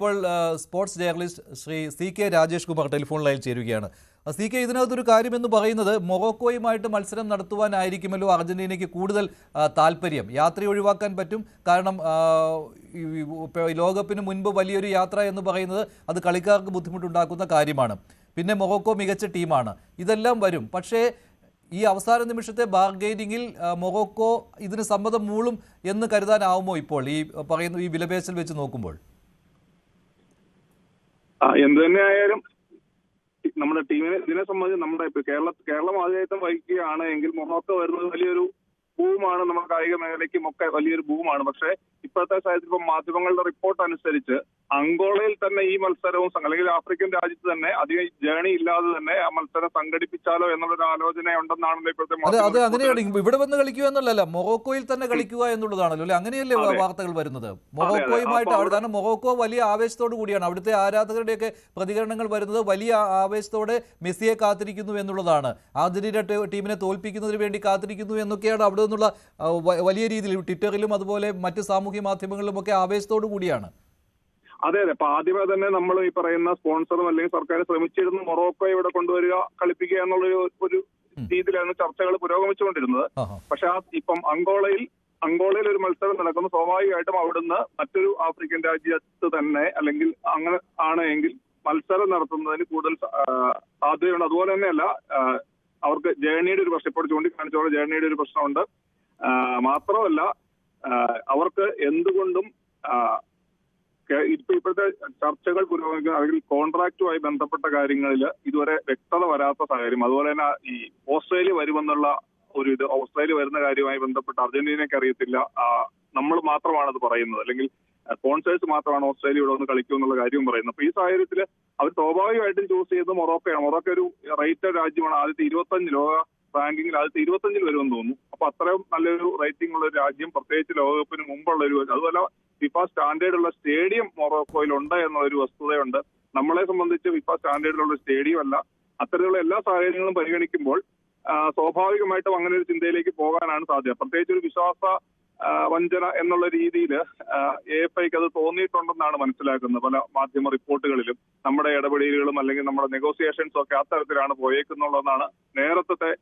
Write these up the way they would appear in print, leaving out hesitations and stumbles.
ഇപ്പോൾ sports journalist Shri CK Rajesh Kumar telephone ലൈനിൽ ചേരുകയാണ്. CK, ഇതിനകത്തൊരു കാര്യമെന്ന് പറയുന്നത് മൊറോക്കോയുമായിട്ട് മത്സരം നടത്തുവാനായിരിക്കുമല്ലോ അർജന്റീനയ്ക്ക് കൂടുതൽ താല്പര്യം. യാത്ര ഒഴിവാക്കാൻ പറ്റും, കാരണം ലോകകപ്പിന് മുൻപ് വലിയൊരു യാത്ര എന്ന് പറയുന്നത് അത് കളിക്കാർക്ക് ബുദ്ധിമുട്ടുണ്ടാക്കുന്ന കാര്യമാണ്. പിന്നെ മൊറോക്കോ മികച്ച ടീമാണ്, ഇതെല്ലാം വരും. പക്ഷേ ഈ അവസാന നിമിഷത്തെ ബാർഗെയിനിങ്ങിൽ മൊറോക്കോ ഇതിന് സമ്മതം മൂളും എന്ന് കരുതാനാവുമോ ഇപ്പോൾ ഈ പറയുന്ന ഈ വിലപേശൽ വെച്ച് നോക്കുമ്പോൾ? എന്ത് തന്നെയായാലും നമ്മുടെ ടീമിനെ ഇതിനെ സംബന്ധിച്ച് നമ്മുടെ കേരളം ആദ്യമായിട്ടും വഹിക്കുകയാണ് എങ്കിൽ മൊറോക്കോ വരുന്നത് വലിയൊരു ബൂമാണ്. നമ്മുടെ കായിക മേഖലയ്ക്കും ഒക്കെ വലിയൊരു ബൂമാണ്. പക്ഷേ ഇപ്പോഴത്തെ സാഹചര്യത്തിൽ ഇപ്പം മാധ്യമങ്ങളുടെ റിപ്പോർട്ട് അനുസരിച്ച് അങ്കോളയിൽ തന്നെ ഈ മത്സരവും അല്ലെങ്കിൽ ആഫ്രിക്കൻ രാജ്യത്ത് തന്നെ അധികം ജേണി ഇല്ലാതെ തന്നെ ആ മത്സരം സംഘടിപ്പിച്ചാലോ എന്നുള്ളൊരു ആലോചന ഉണ്ടെന്നാണല്ലോ ഇപ്പോഴത്തെ. അങ്ങനെയാണ് ഇവിടെ വന്ന് കളിക്കുക എന്നുള്ളതല്ല, മൊറോക്കോയിൽ തന്നെ കളിക്കുക എന്നുള്ളതാണല്ലോ അല്ലെ? അങ്ങനെയല്ലേ വാർത്തകൾ വരുന്നത്? മൊറോക്കോയുമായിട്ട്, കാരണം മൊറോക്കോ വലിയ ആവേശത്തോടു കൂടിയാണ്, അവിടുത്തെ ആരാധകരുടെയൊക്കെ പ്രതികരണങ്ങൾ വരുന്നത് വലിയ ആവേശത്തോടെ മെസ്സിയെ കാത്തിരിക്കുന്നു എന്നുള്ളതാണ്. അർജന്റീന ടീമിനെ തോൽപ്പിക്കുന്നതിന് വേണ്ടി കാത്തിരിക്കുന്നു എന്നൊക്കെയാണ് അവിടെ നിന്നുള്ള വലിയ രീതിയിൽ ട്വിറ്ററിലും അതുപോലെ മറ്റ് സാമൂഹ്യ മാധ്യമങ്ങളിലും ഒക്കെ ആവേശത്തോടു കൂടിയാണ്. അതെ. അപ്പൊ ആദ്യമേ തന്നെ നമ്മൾ ഈ പറയുന്ന സ്പോൺസറും അല്ലെങ്കിൽ സർക്കാർ ശ്രമിച്ചിരുന്നു മൊറോക്കോ ഇവിടെ കൊണ്ടുവരിക, കളിപ്പിക്കുക എന്നുള്ള ഒരു രീതിയിലാണ് ചർച്ചകൾ പുരോഗമിച്ചുകൊണ്ടിരുന്നത്. പക്ഷെ ഇപ്പം അങ്കോളയിൽ ഒരു മത്സരം നടക്കുന്നു. സ്വാഭാവികമായിട്ടും അവിടുന്ന് മറ്റൊരു ആഫ്രിക്കൻ രാജ്യത്ത് തന്നെ അല്ലെങ്കിൽ അങ്ങനെ ആണ് എങ്കിൽ മത്സരം നടത്തുന്നതിന് കൂടുതൽ സാധ്യതയുണ്ട്. അതുപോലെ തന്നെയല്ല, അവർക്ക് ജേർണിയുടെ ഒരു പ്രശ്നം, ഇപ്പോൾ ചൂണ്ടിക്കാണിച്ചോളം ജേർണിയുടെ ഒരു പ്രശ്നമുണ്ട്. മാത്രമല്ല, അവർക്ക് എന്തുകൊണ്ടും ഇപ്പോഴത്തെ ചർച്ചകൾ പുരോഗമിക്കുന്ന അല്ലെങ്കിൽ കോൺട്രാക്റ്റുമായി ബന്ധപ്പെട്ട കാര്യങ്ങളിൽ ഇതുവരെ വ്യക്തത വരാത്ത സാഹചര്യം. അതുപോലെ തന്നെ ഈ ഓസ്ട്രേലിയ വരുമെന്നുള്ള ഓസ്ട്രേലിയ വരുന്ന കാര്യവുമായി ബന്ധപ്പെട്ട് അർജന്റീനയ്ക്ക് അറിയത്തില്ല. നമ്മൾ മാത്രമാണ് അത് പറയുന്നത്, അല്ലെങ്കിൽ സ്പോൺസേഴ്സ് മാത്രമാണ് ഓസ്ട്രേലിയ വന്ന് കളിക്കും എന്നുള്ള കാര്യവും പറയുന്നത്. അപ്പൊ ഈ സാഹചര്യത്തിൽ അവർ സ്വാഭാവികമായിട്ടും ചൂസ് ചെയ്തത് മൊറോക്കോയാണ്. മൊറോക്കോ ഒരു റേറ്റഡ് രാജ്യമാണ്. ആദ്യത്തെ 25 ലോക റാങ്കിങ്ങിൽ ആദ്യത്തെ 25 വരുമെന്ന് തോന്നുന്നു. അപ്പൊ അത്രയും നല്ലൊരു റേറ്റിംഗ് ഉള്ള ഒരു രാജ്യം, പ്രത്യേകിച്ച് ലോകകപ്പിന് മുമ്പുള്ള ഒരു, അതുപോലെ ഫിഫ സ്റ്റാൻഡേർഡുള്ള സ്റ്റേഡിയം മൊറോക്കോയിൽ ഉണ്ട് എന്നൊരു വസ്തുതയുണ്ട്. നമ്മളെ സംബന്ധിച്ച് ഫിഫ സ്റ്റാൻഡേർഡിലുള്ള സ്റ്റേഡിയം അല്ല. അത്തരത്തിലുള്ള എല്ലാ സാഹചര്യങ്ങളും പരിഗണിക്കുമ്പോൾ സ്വാഭാവികമായിട്ടും അങ്ങനെ ഒരു ചിന്തയിലേക്ക് പോകാനാണ് സാധ്യത. പ്രത്യേകിച്ച് ഒരു വിശ്വാസ വഞ്ചന എന്നുള്ള രീതിയിൽ AFIക്ക് അത് തോന്നിയിട്ടുണ്ടെന്നാണ് മനസ്സിലാക്കുന്നത്. പല മാധ്യമ റിപ്പോർട്ടുകളിലും നമ്മുടെ ഇടപെടലുകളും അല്ലെങ്കിൽ നമ്മുടെ നെഗോസിയേഷൻസും ഒക്കെ അത്തരത്തിലാണ് പോയേക്കുന്നുള്ളതാണ് നേരത്തെ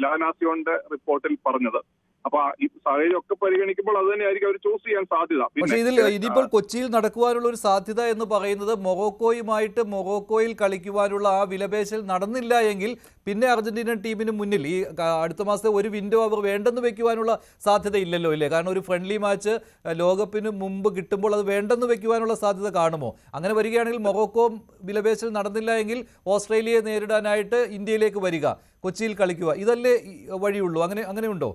ലാ നാസിയോണിന്റെ റിപ്പോർട്ടിൽ പറഞ്ഞത്. അപ്പൊ ഈ സാഹചര്യം ഒക്കെ പരിഗണിക്കുമ്പോൾ അത് തന്നെയായിരിക്കും അവർ ചൂസ് ചെയ്യാൻ സാധ്യത. പക്ഷേ ഇനിയിപ്പോൾ കൊച്ചിയിൽ നടക്കുവാനുള്ള ഒരു സാധ്യത എന്ന് പറയുന്നത് മൊറോക്കോയിൽ കളിക്കുവാനുള്ള ആ വിലപേശൽ നടന്നില്ല എങ്കിൽ പിന്നെ അർജന്റീനൻ ടീമിന് മുന്നിൽ ഈ അടുത്ത മാസത്തെ ഒരു വിൻഡോ അവർ വേണ്ടെന്ന് വെക്കുവാനുള്ള സാധ്യത ഇല്ലല്ലോ, ഇല്ലേ? കാരണം ഒരു ഫ്രണ്ട്ലി മാച്ച് ലോകകപ്പിന് മുമ്പ് കിട്ടുമ്പോൾ അത് വേണ്ടെന്ന് വെക്കുവാനുള്ള സാധ്യത കാണുമോ? അങ്ങനെ വരികയാണെങ്കിൽ മൊറോക്കോ വിലപേശൽ നടന്നില്ല എങ്കിൽ ഓസ്ട്രേലിയയെ നേരിടാനായിട്ട് ഇന്ത്യയിലേക്ക് വരിക, കൊച്ചിയിൽ കളിക്കുക, ഇതല്ലേ വഴിയുള്ളൂ? അങ്ങനെയുണ്ടോ?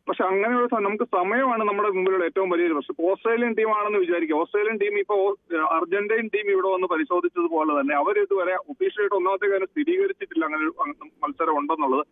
പക്ഷെ അങ്ങനെയുള്ള നമുക്ക് സമയമാണ് നമ്മുടെ മുമ്പിലുള്ള ഏറ്റവും വലിയൊരു പ്രശ്നം. ഓസ്ട്രേലിയൻ ടീമാണെന്ന് വിചാരിക്കുക. ഓസ്ട്രേലിയൻ ടീം ഇപ്പോൾ അർജന്റീൻ ടീം ഇവിടെ വന്ന് പരിശോധിച്ചതുപോലെ തന്നെ അവർ ഇതുവരെ ഒഫീഷ്യലായിട്ട് ഒന്നാമത്തെ കാര്യം സ്ഥിരീകരിച്ചിട്ടില്ല അങ്ങനെ ഒരു മത്സരം ഉണ്ടെന്നുള്ളത്.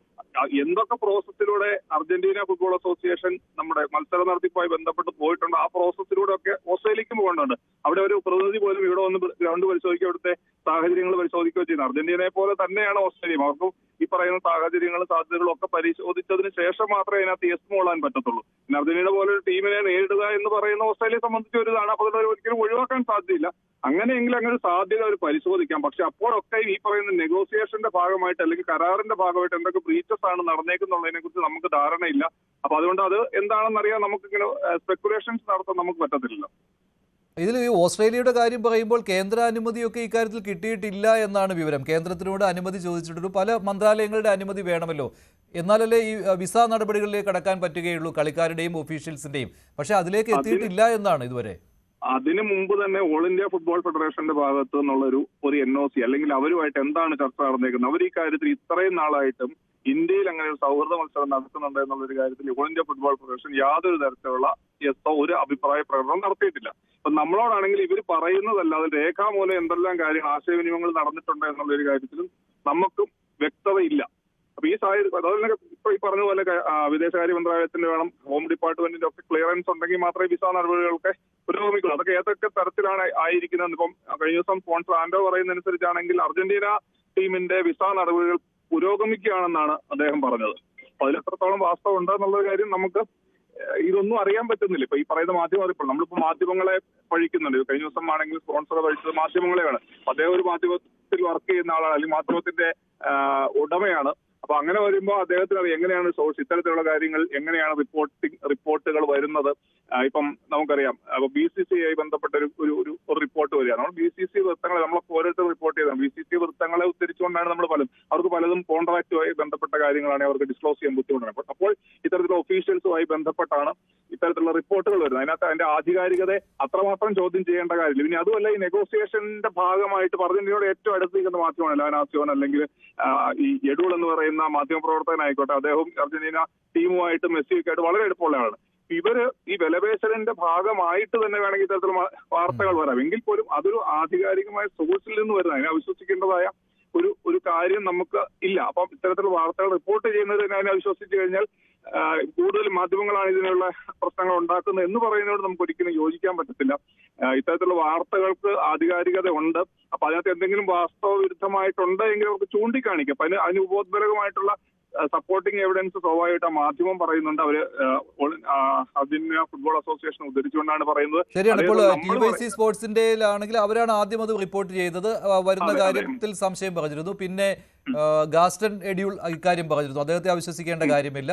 എന്തൊക്കെ പ്രോസസ്സിലൂടെ അർജന്റീന ഫുട്ബോൾ അസോസിയേഷൻ നമ്മുടെ മത്സര നടത്തിപ്പുമായി ബന്ധപ്പെട്ട് പോയിട്ടുണ്ട്, ആ പ്രോസസ്സിലൂടെ ഒക്കെ ഓസ്ട്രേലിയക്കും പോകേണ്ടതുണ്ട്. അവിടെ ഒരു പ്രതിനിധി പോലും ഇവിടെ വന്ന് ഗ്രൗണ്ട് പരിശോധിക്കുക, അവിടുത്തെ സാഹചര്യങ്ങൾ പരിശോധിക്കുകയോ ചെയ്യുന്നത്. അർജന്റീനയെ പോലെ തന്നെയാണ് ഓസ്ട്രേലിയയും. അവർക്കും ഈ പറയുന്ന സാഹചര്യങ്ങളും സാധ്യതകളും ഒക്കെ പരിശോധിച്ചതിന് ശേഷം മാത്രമേ അതിനകത്ത് യെസ് മൂളാൻ പറ്റത്തുള്ളൂ. പിന്നെ അർജന്റീന പോലെ ഒരു ടീമിനെ നേരിടുക എന്ന് പറയുന്ന ഓസ്ട്രേലിയയെ സംബന്ധിച്ച് ഒരു ഇതാണ്. അപ്പോൾ അത് ഒരിക്കലും ഒഴിവാക്കാൻ സാധ്യതയില്ല. അങ്ങനെയെങ്കിൽ അങ്ങനെ ഒരു സാധ്യത അവർ പരിശോധിക്കാം. പക്ഷെ അപ്പോഴൊക്കെ ഈ പറയുന്ന നെഗോസിയേഷന്റെ ഭാഗമായിട്ട് അല്ലെങ്കിൽ കരാറിന്റെ ഭാഗമായിട്ട് എന്തൊക്കെ ബ്രീച്ചസ് ആണ് നടന്നേക്കുന്നുള്ളതിനെ കുറിച്ച് നമുക്ക് ധാരണയില്ല. അപ്പൊ അതുകൊണ്ട് അത് എന്താണെന്നറിയാൻ നമുക്കിങ്ങനെ സ്പെക്കുലേഷൻസ് നടത്താൻ നമുക്ക് പറ്റത്തില്ല. ഇതിൽ ഈ ഓസ്ട്രേലിയയുടെ കാര്യം പറയുമ്പോൾ കേന്ദ്ര അനുമതിയൊക്കെ ഇക്കാര്യത്തിൽ കിട്ടിയിട്ടില്ല എന്നാണ് വിവരം. കേന്ദ്രത്തിനോട് അനുമതി ചോദിച്ചിട്ടുണ്ട്, പല മന്ത്രാലയങ്ങളുടെ അനുമതി വേണമല്ലോ, എന്നാലല്ലേ ഈ വിസ നടപടികളിലേക്ക് കടക്കാൻ പറ്റുകയുള്ളൂ കളിക്കാരുടെയും ഒഫീഷ്യൽസിന്റെയും. പക്ഷെ അതിലേക്ക് എത്തിയിട്ടില്ല എന്നാണ് ഇതുവരെ. അതിനു മുമ്പ് തന്നെ ഓൾ ഇന്ത്യ ഫുട്ബോൾ ഫെഡറേഷന്റെ ഭാഗത്ത് നിന്നുള്ളൊരു NOC അല്ലെങ്കിൽ അവരുമായിട്ട് എന്താണ് ചർച്ച നടന്നേക്കുന്നത്, അവർ ഈ കാര്യത്തിൽ ഇത്രയും നാളായിട്ടും ഇന്ത്യയിൽ അങ്ങനെ ഒരു സൗഹൃദ മത്സരം നടത്തുന്നുണ്ട് എന്നുള്ളൊരു കാര്യത്തിൽ ഓൾ ഇന്ത്യ ഫുട്ബോൾ ഫെഡറേഷൻ യാതൊരു തരത്തിലുള്ള ഒരു അഭിപ്രായ പ്രകടനം നടത്തിയിട്ടില്ല. അപ്പൊ നമ്മളോടാണെങ്കിൽ ഇവർ പറയുന്നതല്ലാതെ രേഖാമൂലം എന്തെല്ലാം കാര്യങ്ങൾ ആശയവിനിമയങ്ങൾ നടന്നിട്ടുണ്ട് എന്നുള്ളൊരു കാര്യത്തിലും നമുക്കും വ്യക്തതയില്ല. അപ്പൊ ഈ സാഹചര്യം അതുപോലെ ഇപ്പൊ ഈ പറഞ്ഞ പോലെ വിദേശകാര്യ മന്ത്രാലയത്തിന്റെ വേണം, ഹോം ഡിപ്പാർട്ട്മെന്റിന്റെ ഒക്കെ ക്ലിയറൻസ് ഉണ്ടെങ്കിൽ മാത്രമേ വിസ നടപടികളൊക്കെ പുരോഗമിക്കുള്ളൂ. അതൊക്കെ ഏതൊക്കെ തരത്തിലാണ് ആയിരിക്കുന്നത്? ഇപ്പം കഴിഞ്ഞ ദിവസം സ്പോൺസർ ആൻഡോ പറയുന്നതനുസരിച്ചാണെങ്കിൽ അർജന്റീന ടീമിന്റെ വിസ നടപടികൾ പുരോഗമിക്കുകയാണെന്നാണ് അദ്ദേഹം പറഞ്ഞത്. അപ്പൊ അതിലെത്രത്തോളം വാസ്തവം ഉണ്ടെന്നുള്ള കാര്യം നമുക്ക് ഇതൊന്നും അറിയാൻ പറ്റുന്നില്ല. ഇപ്പൊ ഈ പറയുന്ന മാധ്യമം ഇപ്പോൾ നമ്മളിപ്പോ മാധ്യമങ്ങളെ പഴിക്കുന്നുണ്ട്. കഴിഞ്ഞ ദിവസം ആണെങ്കിൽ സ്പോൺസർ പഴിച്ചത് മാധ്യമങ്ങളെയാണ്. അദ്ദേഹം ഒരു മാധ്യമത്തിൽ വർക്ക് ചെയ്യുന്ന ആളാണ്, അല്ലെങ്കിൽ മാധ്യമത്തിന്റെ ഉടമയാണ്. അപ്പൊ അങ്ങനെ വരുമ്പോൾ അദ്ദേഹത്തിന് എങ്ങനെയാണ് സോഴ്സ്, ഇത്തരത്തിലുള്ള കാര്യങ്ങൾ എങ്ങനെയാണ് റിപ്പോർട്ടുകൾ വരുന്നത്. ഇപ്പം നമുക്കറിയാം, അപ്പൊ BCCI ബന്ധപ്പെട്ട ഒരു റിപ്പോർട്ട് വരികയാണ്. നമ്മൾ BCC വൃത്തങ്ങളെ നമ്മളൊക്കെ ഓരോരുത്തർ റിപ്പോർട്ട് ചെയ്തതാണ്. BCC വൃത്തങ്ങളെ ഉദ്ധരിച്ചുകൊണ്ടാണ് നമ്മൾ അവർക്ക് പലതും കോൺട്രാക്റ്റുമായി ബന്ധപ്പെട്ട കാര്യങ്ങളാണ് അവർക്ക് ഡിസ്ക്ലോസ് ചെയ്യാൻ ബുദ്ധിമുട്ടാണ്. അപ്പോൾ ഇത്തരത്തിലുള്ള ഒഫീഷ്യൽസുമായി ബന്ധപ്പെട്ടാണ് ഇത്തരത്തിലുള്ള റിപ്പോർട്ടുകൾ വരുന്നത്. അതിനകത്ത് അതിന്റെ ആധികാരികത അത്രമാത്രം ചോദ്യം ചെയ്യേണ്ട കാര്യമില്ല. ഇനി അതുമല്ല, ഈ നെഗോസിയേഷന്റെ ഭാഗമായിട്ട് അർജന്റീനയോട് ഏറ്റവും അടുത്തിരിക്കുന്ന മാധ്യമമാണ് ലാനാസിയോൻ, അല്ലെങ്കിൽ ഈ എഡൂൾ എന്ന് പറയുന്ന മാധ്യമപ്രവർത്തകനായിക്കോട്ടെ. അദ്ദേഹം അർജന്റീന ടീമുമായിട്ട് മെസ്സിയൊക്കെ ആയിട്ട് വളരെ അടുപ്പമുള്ള ആളാണ്. ഇവര് ഈ വിലപേശലിന്റെ ഭാഗമായിട്ട് തന്നെ വേണമെങ്കിൽ ഇത്തരത്തിലുള്ള വാർത്തകൾ വരാം. എങ്കിൽ പോലും അതൊരു ആധികാരികമായ സോഴ്സിൽ നിന്ന് വരുന്നത്, അതിനെ വിശ്വസിക്കേണ്ടതായ ഒരു കാര്യം നമുക്ക് ഇല്ല. അപ്പം ഇത്തരത്തിലുള്ള വാർത്തകൾ റിപ്പോർട്ട് ചെയ്യുന്നത് അതിനെ വിശ്വസിച്ചു കഴിഞ്ഞാൽ കൂടുതൽ മാധ്യമങ്ങളാണ് ഇതിനുള്ള പ്രശ്നങ്ങൾ ഉണ്ടാക്കുന്നത് എന്ന് പറയുന്നതോട് നമുക്ക് ഒരിക്കലും യോജിക്കാൻ പറ്റത്തില്ല. ഇത്തരത്തിലുള്ള വാർത്തകൾക്ക് ആധികാരികത ഉണ്ട്. അപ്പൊ അതിനകത്ത് എന്തെങ്കിലും വാസ്തവ വിരുദ്ധമായിട്ടുണ്ട് എങ്കിൽ അവർക്ക് ചൂണ്ടിക്കാണിക്കാം. അപ്പൊ അതിന് ഉപോദ്ബലകമായിട്ടുള്ള സപ്പോർട്ടിംഗ് എവിഡൻസ് സ്വാഭാവികമായിട്ട് ആ മാധ്യമം പറയുന്നുണ്ട്. അവര് അർജന്റീന ഫുട്ബോൾ അസോസിയേഷൻ ഉദ്ധരിച്ചുകൊണ്ടാണ് പറയുന്നത്. ശരിയാണ്. ഇപ്പോൾ TYC സ്പോർട്സിന്റെ ആണെങ്കിൽ അവരാണ് ആദ്യം അത് റിപ്പോർട്ട് ചെയ്തത്. വരുന്ന കാര്യത്തിൽ സംശയം പറഞ്ഞിരുന്നു. പിന്നെ ഗാസ്റ്റൺ എഡ്യൂൾ ഇക്കാര്യം പറഞ്ഞിരുന്നു, അദ്ദേഹത്തെ അവിശ്വസിക്കേണ്ട കാര്യമില്ല.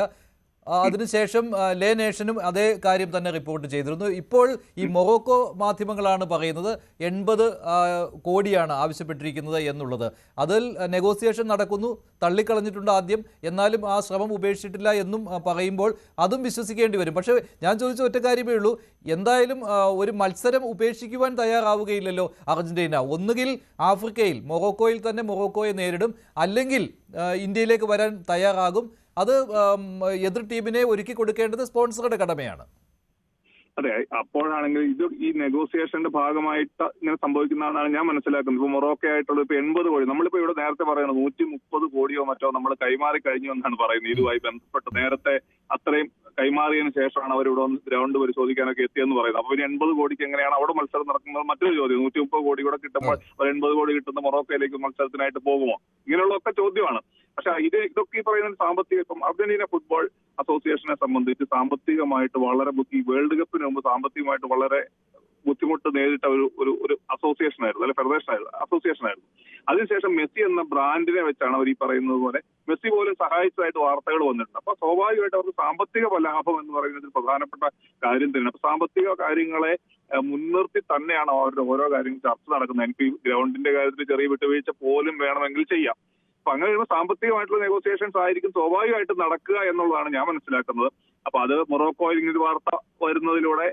അതിനുശേഷം ലേ നേഷനും അതേ കാര്യം തന്നെ റിപ്പോർട്ട് ചെയ്തിരുന്നു. ഇപ്പോൾ ഈ മൊറോക്കോ മാധ്യമങ്ങളാണ് പറയുന്നത് 80 കോടിയാണ് ആവശ്യപ്പെട്ടിരിക്കുന്നത് എന്നുള്ളത്. അതിൽ നെഗോസിയേഷൻ നടക്കുന്നു, തള്ളിക്കളഞ്ഞിട്ടുണ്ട് ആദ്യം, എന്നാലും ആ ശ്രമം ഉപേക്ഷിച്ചിട്ടില്ല എന്നും പറയുമ്പോൾ അതും വിശ്വസിക്കേണ്ടി വരും. പക്ഷേ ഞാൻ ചോദിച്ച ഒറ്റ കാര്യമേ ഉള്ളൂ, എന്തായാലും ഒരു മത്സരം ഉപേക്ഷിക്കുവാൻ തയ്യാറാവുകയില്ലല്ലോ അർജന്റീന. ഒന്നുകിൽ ആഫ്രിക്കയിൽ മൊറോക്കോയിൽ തന്നെ മൊറോക്കോയെ നേരിടും, അല്ലെങ്കിൽ ഇന്ത്യയിലേക്ക് വരാൻ തയ്യാറാകും. അത് എതിർ ടീമിനെ ഒരുക്കി കൊടുക്കേണ്ടത് സ്പോൺസറുടെ കടമയാണ്. അതെ, അപ്പോഴാണെങ്കിൽ ഇത് ഈ നെഗോസിയേഷന്റെ ഭാഗമായിട്ട് ഇങ്ങനെ സംഭവിക്കുന്നതാണ് ഞാൻ മനസ്സിലാക്കുന്നത്. ഇപ്പൊ മൊറോക്കോ ആയിട്ടുള്ള ഇപ്പൊ 80 കോടി, നമ്മളിപ്പോ ഇവിടെ നേരത്തെ പറയുന്നത് 130 കോടിയോ മറ്റോ നമ്മൾ കൈമാറി കഴിഞ്ഞു എന്നാണ് പറയുന്നത്. ഇതുമായി ബന്ധപ്പെട്ട് നേരത്തെ അത്രയും കൈമാറിയതിനു ശേഷമാണ് അവരിവിടെ ഗ്രൗണ്ട് പരിശോധിക്കാനൊക്കെ എത്തിയെന്ന് പറയുന്നത്. അപ്പൊ 80 കോടിക്ക് എങ്ങനെയാണ് അവിടെ മത്സരം നടക്കുന്നത് മറ്റൊരു ചോദ്യം. 130 കോടി കൂടെ കിട്ടുമ്പോൾ 80 കോടി കിട്ടുന്ന മൊറോക്കോയിലേക്ക് മത്സരത്തിനായിട്ട് പോകുമോ, ഇങ്ങനെയുള്ളതൊക്കെ ചോദ്യമാണ്. പക്ഷെ ഇതൊക്കെ ഈ പറയുന്ന സാമ്പത്തിക, ഇപ്പം അർജന്റീന ഫുട്ബോൾ അസോസിയേഷനെ സംബന്ധിച്ച് സാമ്പത്തികമായിട്ട് വളരെ വേൾഡ് കപ്പിന് മുമ്പ് സാമ്പത്തികമായിട്ട് വളരെ ബുദ്ധിമുട്ട് നേരിട്ട ഒരു അസോസിയേഷൻ ആയിരുന്നു, അല്ലെ അസോസിയേഷൻ ആയിരുന്നു. അതിനുശേഷം മെസ്സി എന്ന ബ്രാൻഡിനെ വെച്ചാണ് അവർ ഈ പറയുന്നത് പോലെ മെസ്സി പോലും സഹായിച്ചതായിട്ട് വാർത്തകൾ വന്നിട്ടുണ്ട്. അപ്പൊ സ്വാഭാവികമായിട്ട് അവർക്ക് സാമ്പത്തിക ലാഭം എന്ന് പറയുന്നത് പ്രധാനപ്പെട്ട കാര്യം തന്നെയാണ്. അപ്പൊ സാമ്പത്തിക കാര്യങ്ങളെ മുൻനിർത്തി തന്നെയാണ് അവരുടെ ഓരോ കാര്യങ്ങളും ചർച്ച നടക്കുന്നത്. എനിക്ക് ഗ്രൗണ്ടിന്റെ കാര്യത്തിൽ ചെറിയ വിട്ടുവീഴ്ച പോലും വേണമെങ്കിൽ ചെയ്യാം. അപ്പൊ അങ്ങനെ വരുമ്പോൾ സാമ്പത്തികമായിട്ടുള്ള നെഗോസിയേഷൻസ് ആയിരിക്കും സ്വാഭാവികമായിട്ട് നടക്കുക എന്നുള്ളതാണ് ഞാൻ മനസ്സിലാക്കുന്നത്. അപ്പൊ അത് മൊറോക്കോയിൽ ഇങ്ങനെ വാർത്ത വരുന്നതിലൂടെ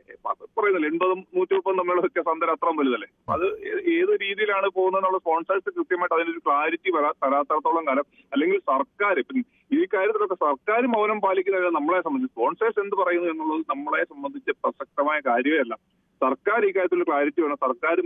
പറയുന്നില്ല, 80-130 തമ്മിലുള്ള വ്യത്യാസം അന്തരം വലുതല്ലേ. അത് ഏത് രീതിയിലാണ് പോകുന്നതെന്നുള്ള സ്പോൺസേഴ്സ് കൃത്യമായിട്ട് അതിനൊരു ക്ലാരിറ്റി തരാത്തടത്തോളം കാലം, അല്ലെങ്കിൽ സർക്കാർ ഈ കാര്യത്തിലൊക്കെ സർക്കാർ മൗനം പാലിക്കുന്നത് നമ്മളെ സംബന്ധിച്ച്, സ്പോൺസേഴ്സ് എന്ത് പറയുന്നു എന്നുള്ളത് നമ്മളെ സംബന്ധിച്ച് പ്രസക്തമായ കാര്യമല്ല. സർക്കാർ ഈ കാര്യത്തിൽ ക്ലാരിറ്റി വേണം. സർക്കാർ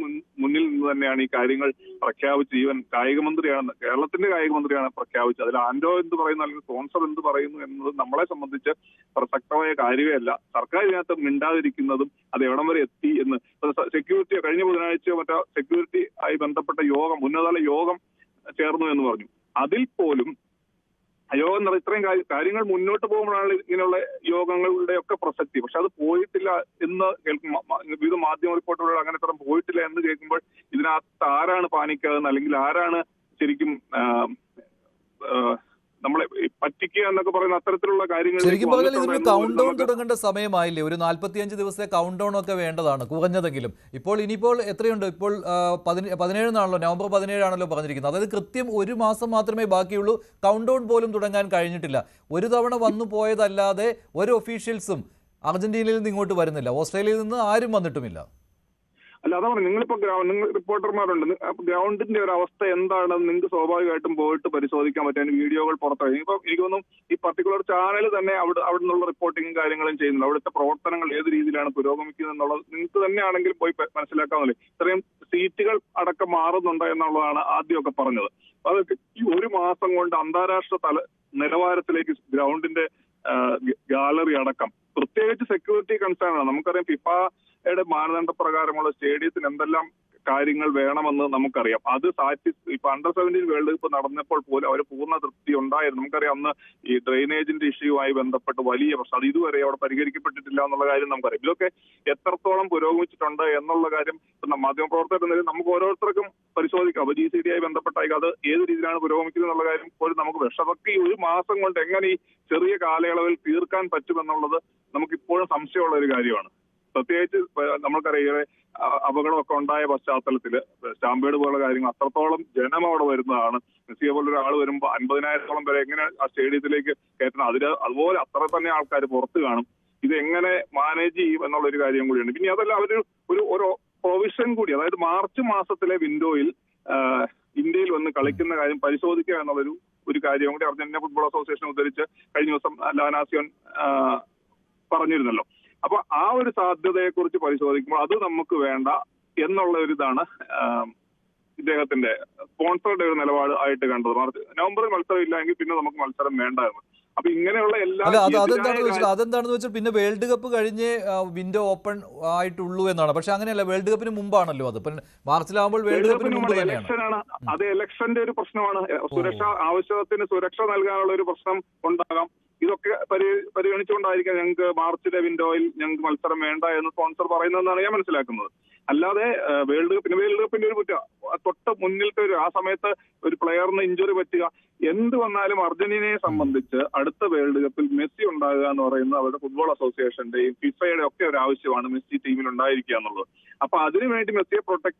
മുന്നിൽ നിന്ന് തന്നെയാണ് ഈ കാര്യങ്ങൾ പ്രഖ്യാപിച്ച്, ഈവൻ കായിക മന്ത്രിയാണ്, കേരളത്തിന്റെ കായിക മന്ത്രിയാണ് പ്രഖ്യാപിച്ചത്. അതിൽ ആൻഡോ എന്ത് പറയുന്നു അല്ലെങ്കിൽ സ്പോൺസർ എന്ത് പറയുന്നു എന്നത് നമ്മളെ സംബന്ധിച്ച് പ്രസക്തമായ കാര്യമേ അല്ല. സർക്കാർ ഇതിനകത്ത് മിണ്ടാതിരിക്കുന്നതും അത് എവിടം വരെ എത്തി എന്ന്, സെക്യൂരിറ്റി കഴിഞ്ഞ ബുധനാഴ്ച മറ്റേ സെക്യൂരിറ്റി ആയി ബന്ധപ്പെട്ട യോഗം, ഉന്നതതല യോഗം ചേർന്നു എന്ന് പറഞ്ഞു. അതിൽ പോലും യോഗം ഇത്രയും കാര്യങ്ങൾ മുന്നോട്ട് പോകുമ്പോഴാണ് ഇങ്ങനെയുള്ള യോഗങ്ങളുടെ ഒക്കെ പ്രസക്തി. പക്ഷെ അത് പോയിട്ടില്ല എന്ന് വിവിധ മാധ്യമ റിപ്പോർട്ടുകൾ അങ്ങനെ ഇത്ര പോയിട്ടില്ല എന്ന് കേൾക്കുമ്പോൾ ഇതിനകത്ത് ആരാണ് പാനിക്കാതെന്ന്, അല്ലെങ്കിൽ ആരാണ് ശരിക്കും നമ്മളെ പറ്റിക്കുക എന്നൊക്കെ പറയുന്ന അത്തരത്തിലുള്ള കാര്യങ്ങൾ. ശരിക്കും പറഞ്ഞാൽ ഇതിന് കൗണ്ട് ഡൗൺ തുടങ്ങേണ്ട സമയമായില്ലേ? ഒരു 45 ദിവസത്തെ കൗണ്ട് ഡൗൺ ഒക്കെ വേണ്ടതാണ് കുറഞ്ഞതെങ്കിലും. ഇനിയിപ്പോൾ എത്രയുണ്ട്? ഇപ്പോൾ 17 നവംബർ 17 ആണല്ലോ പറഞ്ഞിരിക്കുന്നത്. അതായത് കൃത്യം ഒരു മാസം മാത്രമേ ബാക്കിയുള്ളൂ. കൗണ്ട് ഡൗൺ പോലും തുടങ്ങാൻ കഴിഞ്ഞിട്ടില്ല. ഒരു തവണ വന്നു പോയതല്ലാതെ ഒരു ഒഫീഷ്യൽസും അർജന്റീനയിൽ നിന്ന് ഇങ്ങോട്ട് വരുന്നില്ല. ഓസ്ട്രേലിയയിൽ നിന്ന് ആരും വന്നിട്ടുമില്ല. അല്ല, അതാ പറഞ്ഞു, നിങ്ങളിപ്പോ നിങ്ങൾ റിപ്പോർട്ടർമാരുണ്ട്, ഗ്രൗണ്ടിന്റെ ഒരു അവസ്ഥ എന്താണെന്ന് നിങ്ങൾക്ക് സ്വാഭാവികമായിട്ടും പോയിട്ട് പരിശോധിക്കാൻ പറ്റും. വീഡിയോകൾ പുറത്തിറങ്ങി. ഇപ്പൊ എനിക്ക് തോന്നുന്നു ഈ പർട്ടിക്കുലർ ചാനൽ തന്നെ അവിടെ നിന്നുള്ള റിപ്പോർട്ടിങ്ങും കാര്യങ്ങളും ചെയ്യുന്നുണ്ട്. അവിടുത്തെ പ്രവർത്തനങ്ങൾ ഏത് രീതിയിലാണ് പുരോഗമിക്കുന്നത് എന്നുള്ളത് നിങ്ങൾക്ക് തന്നെയാണെങ്കിൽ പോയി മനസ്സിലാക്കാമല്ലേ. ഇത്രയും സീറ്റുകൾ അടക്കം മാറുന്നുണ്ടോ എന്നുള്ളതാണ് ആദ്യമൊക്കെ പറഞ്ഞത്. അതൊക്കെ ഈ ഒരു മാസം കൊണ്ട് അന്താരാഷ്ട്ര നിലവാരത്തിലേക്ക് ഗ്രൗണ്ടിന്റെ ഗാലറി അടക്കം, പ്രത്യേകിച്ച് സെക്യൂരിറ്റി കൺസേൺ ആണ്. നമുക്കറിയാം ഫിഫയുടെ മാനദണ്ഡ പ്രകാരമുള്ള സ്റ്റേഡിയത്തിന് എന്തെല്ലാം കാര്യങ്ങൾ വേണമെന്ന് നമുക്കറിയാം. അത് ഇപ്പൊ അണ്ടർ-17 വേൾഡ് കപ്പ് നടന്നപ്പോൾ പോലും അവർ പൂർണ്ണ തൃപ്തി ഉണ്ടായിരുന്നു. നമുക്കറിയാം അന്ന് ഈ ഡ്രെയിനേജിന്റെ ഇഷ്യൂവുമായി ബന്ധപ്പെട്ട് വലിയ പ്രശ്നം അത് ഇതുവരെ അവിടെ പരിഹരിക്കപ്പെട്ടിട്ടില്ല എന്നുള്ള കാര്യം നമുക്കറിയാം. ഇതൊക്കെ എത്രത്തോളം പുരോഗമിച്ചിട്ടുണ്ട് എന്നുള്ള കാര്യം മാധ്യമപ്രവർത്തകർ എന്ന നിലയിൽ നമുക്ക് ഓരോരുത്തർക്കും പരിശോധിക്കാം. അപ്പൊ GCD ആയി ബന്ധപ്പെട്ടായി അത് ഏത് രീതിയിലാണ് പുരോഗമിക്കുന്നത് എന്നുള്ള കാര്യം ഇപ്പോഴും നമുക്ക് പക്ഷേ ഈ ഒരു മാസം കൊണ്ട് എങ്ങനെ ഈ ചെറിയ കാലയളവിൽ തീർക്കാൻ പറ്റുമെന്നുള്ളത് നമുക്കിപ്പോഴും സംശയമുള്ള ഒരു കാര്യമാണ്. പ്രത്യേകിച്ച് നമ്മൾക്കറിയാം അപകടമൊക്കെ ഉണ്ടായ പശ്ചാത്തലത്തിൽ സ്റ്റാമ്പേഡ് പോലുള്ള കാര്യങ്ങൾ അത്രത്തോളം ജനം അവിടെ വരുന്നതാണ്. മെസ്സിയെ പോലെ ഒരാൾ വരുമ്പോൾ 50,000-ഓളം പേരെ എങ്ങനെ ആ സ്റ്റേഡിയത്തിലേക്ക് കയറ്റണം, അതുപോലെ അത്ര തന്നെ ആൾക്കാർ പുറത്ത് കാണും. ഇത് എങ്ങനെ മാനേജ് ചെയ്യും എന്നുള്ളൊരു കാര്യം കൂടിയുണ്ട്. പിന്നെ അതല്ല ഒരു പ്രൊവിഷൻ കൂടി, അതായത് മാർച്ച് മാസത്തിലെ വിൻഡോയിൽ ഇന്ത്യയിൽ വന്ന് കളിക്കുന്ന കാര്യം പരിശോധിക്കുക എന്നുള്ളൊരു കാര്യം കൂടി അർജന്റീന ഫുട്ബോൾ അസോസിയേഷൻ ഉദ്ധരിച്ച് കഴിഞ്ഞ ദിവസം ലാനാസിയോൻ പറഞ്ഞിരുന്നല്ലോ. അപ്പൊ ആ ഒരു സാധ്യതയെ കുറിച്ച് പരിശോധിക്കുമ്പോൾ അത് നമുക്ക് വേണ്ട എന്നുള്ള ഒരു ഇതാണ് ഇദ്ദേഹത്തിന്റെ സ്പോൺസറുടെ ഒരു നിലപാട് ആയിട്ട് കണ്ടത്. നവംബറിൽ മത്സരം ഇല്ലെങ്കിൽ പിന്നെ നമുക്ക് മത്സരം വേണ്ടായിരുന്നു. അപ്പൊ ഇങ്ങനെയുള്ള അതെന്താണെന്ന് വെച്ചാൽ പിന്നെ വേൾഡ് കപ്പ് കഴിഞ്ഞ് വിൻഡോ ഓപ്പൺ ആയിട്ടുള്ളൂ എന്നാണ്. പക്ഷെ അങ്ങനെയല്ല, വേൾഡ് കപ്പിന് മുമ്പാണല്ലോ അത്. മാർച്ചിലാവുമ്പോൾ വേൾഡ് കപ്പിന് മുമ്പ് ഇലക്ഷനാണ്. അത് ഇലക്ഷന്റെ ഒരു പ്രശ്നമാണ്. ആവശ്യത്തിന് സുരക്ഷ നൽകാനുള്ള ഒരു പ്രശ്നം ഉണ്ടാകാം. ഇതൊക്കെ പരിഗണിച്ചുകൊണ്ടായിരിക്കാം ഞങ്ങൾക്ക് മാർച്ചിലെ വിൻഡോയിൽ ഞങ്ങൾക്ക് മത്സരം വേണ്ട എന്ന് സ്പോൺസർ പറയുന്നതെന്നാണ് ഞാൻ മനസ്സിലാക്കുന്നത്. അല്ലാതെ വേൾഡ് കപ്പിന്റെ ഒരു തൊട്ട് മുന്നിലത്തെ ആ സമയത്ത് ഒരു പ്ലെയറിന് ഇഞ്ചുറി പറ്റുക എന്ത് വന്നാലും അർജന്റീനയെ സംബന്ധിച്ച് അടുത്ത വേൾഡ് കപ്പിൽ മെസ്സി ഉണ്ടാകുക എന്ന് പറയുന്നത് അവരുടെ ഫുട്ബോൾ അസോസിയേഷന്റെയും ഫിഫയുടെ ഒക്കെ ഒരു ആവശ്യമാണ് മെസ്സി ടീമിൽ ഉണ്ടായിരിക്കുക എന്നുള്ളത്. അപ്പൊ അതിനുവേണ്ടി മെസ്സിയെ പ്രൊട്ടക്ട്